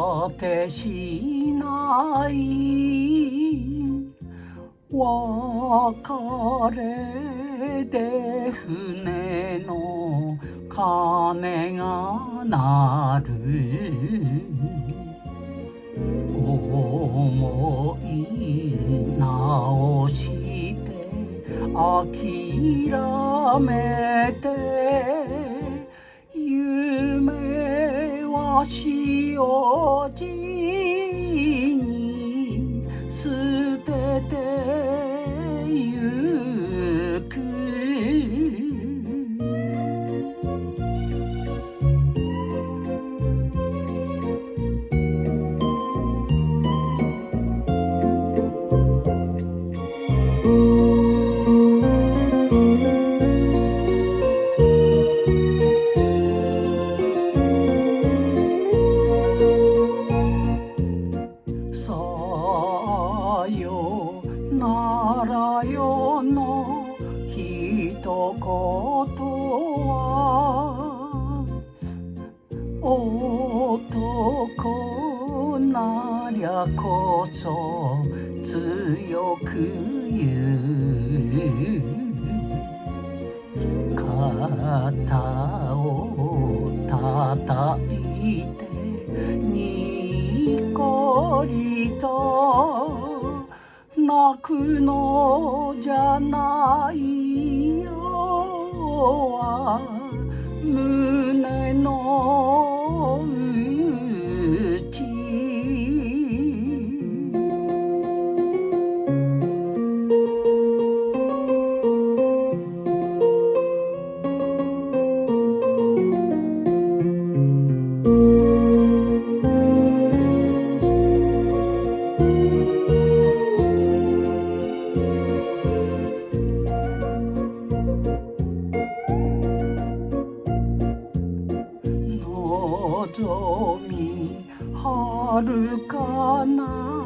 果てしない別れで船の鐘が鳴る思い直して諦めて夢は潮路に捨ててゆくさよならよの一言は男なりゃこそ強く言う肩を叩いてにこりと泣くのじゃないよは胸の内望み遥かな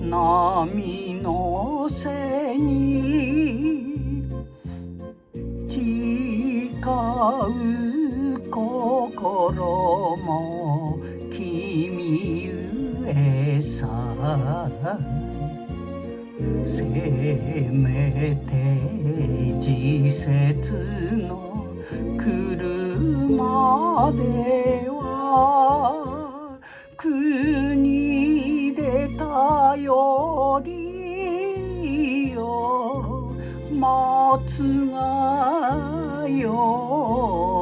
波の背に誓う心も君ゆえさせめて時節の来るまでは国で頼りを待つがよ